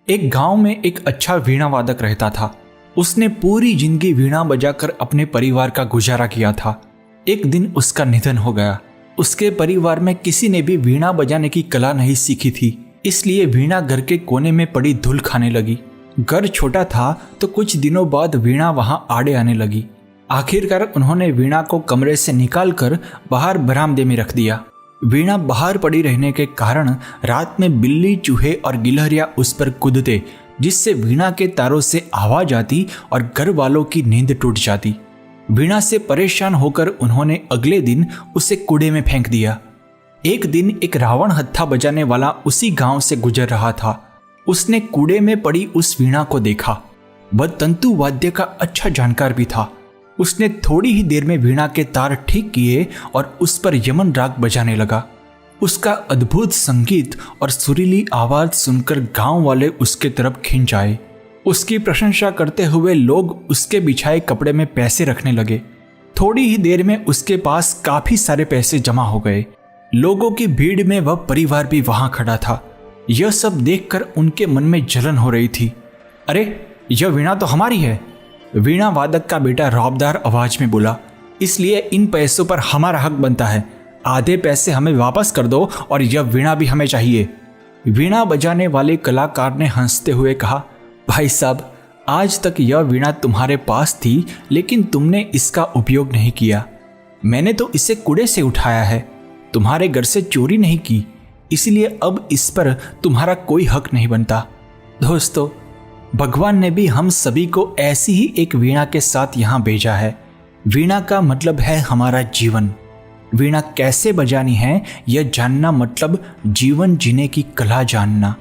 एक गांव में एक अच्छा वीणा वादक रहता था। उसने पूरी जिंदगी वीणा बजाकर अपने परिवार का गुजारा किया था। एक दिन उसका निधन हो गया। उसके परिवार में किसी ने भी वीणा बजाने की कला नहीं सीखी थी, इसलिए वीणा घर के कोने में पड़ी धूल खाने लगी। घर छोटा था तो कुछ दिनों बाद वीणा वहां आड़े आने लगी। आखिरकार उन्होंने वीणा को कमरे से निकालकर बाहर बरामदे में रख दिया। वीणा बाहर पड़ी रहने के कारण रात में बिल्ली, चूहे और गिलहरियां उस पर कूदते, जिससे वीणा के तारों से आवाज आती और घर वालों की नींद टूट जाती। वीणा से परेशान होकर उन्होंने अगले दिन उसे कूड़े में फेंक दिया। एक दिन एक रावण हत्था बजाने वाला उसी गांव से गुजर रहा था। उसने कूड़े में पड़ी उस वीणा को देखा। वह तंतु वाद्य का अच्छा जानकार भी था। उसने थोड़ी ही देर में वीणा के तार ठीक किए और उस पर यमन राग बजाने लगा। उसका अद्भुत संगीत और सुरीली आवाज सुनकर गांव वाले उसके तरफ खिंच आए। उसकी प्रशंसा करते हुए लोग उसके बिछाए कपड़े में पैसे रखने लगे। थोड़ी ही देर में उसके पास काफी सारे पैसे जमा हो गए। लोगों की भीड़ में वह परिवार भी वहां खड़ा था। यह सब देखकर उनके मन में जलन हो रही थी। अरे, यह वीणा तो हमारी है, वीणा वादक का बेटा रौबदार आवाज में बोला। इसलिए इन पैसों पर हमारा हक बनता है। आधे पैसे हमें वापस कर दो और यह वीणा भी हमें चाहिए। वीणा बजाने वाले कलाकार ने हंसते हुए कहा, भाई साहब, आज तक यह वीणा तुम्हारे पास थी, लेकिन तुमने इसका उपयोग नहीं किया। मैंने तो इसे कूड़े से उठाया है, तुम्हारे घर से चोरी नहीं की, इसलिए अब इस पर तुम्हारा कोई हक नहीं बनता। दोस्तों, भगवान ने भी हम सभी को ऐसी ही एक वीणा के साथ यहाँ भेजा है। वीणा का मतलब है हमारा जीवन। वीणा कैसे बजानी है यह जानना मतलब जीवन जीने की कला जानना।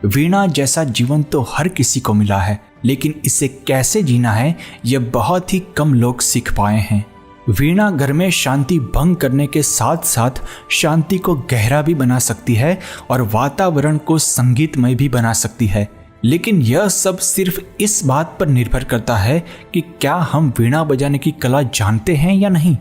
वीणा जैसा जीवन तो हर किसी को मिला है, लेकिन इसे कैसे जीना है यह बहुत ही कम लोग सीख पाए हैं। वीणा घर में शांति भंग करने के साथ साथ शांति को गहरा भी बना सकती है और वातावरण को संगीतमय भी बना सकती है। लेकिन यह सब सिर्फ इस बात पर निर्भर करता है कि क्या हम वीणा बजाने की कला जानते हैं या नहीं।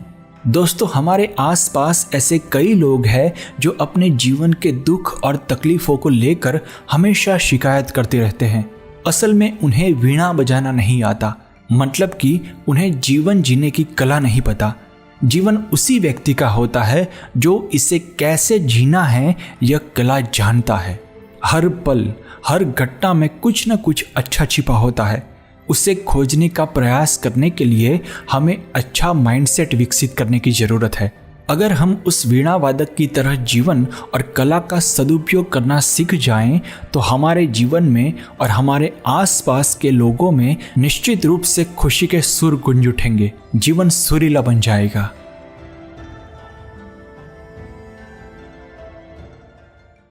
दोस्तों, हमारे आसपास ऐसे कई लोग हैं जो अपने जीवन के दुख और तकलीफों को लेकर हमेशा शिकायत करते रहते हैं। असल में उन्हें वीणा बजाना नहीं आता, मतलब कि उन्हें जीवन जीने की कला नहीं पता। जीवन उसी व्यक्ति का होता है जो इसे कैसे जीना है यह कला जानता है। हर पल, हर घटना में कुछ न कुछ अच्छा छिपा होता है। उसे खोजने का प्रयास करने के लिए हमें अच्छा माइंडसेट विकसित करने की जरूरत है। अगर हम उस वीणा वादक की तरह जीवन और कला का सदुपयोग करना सीख जाएं, तो हमारे जीवन में और हमारे आसपास के लोगों में निश्चित रूप से खुशी के सुर गूंज उठेंगे। जीवन सुरीला बन जाएगा।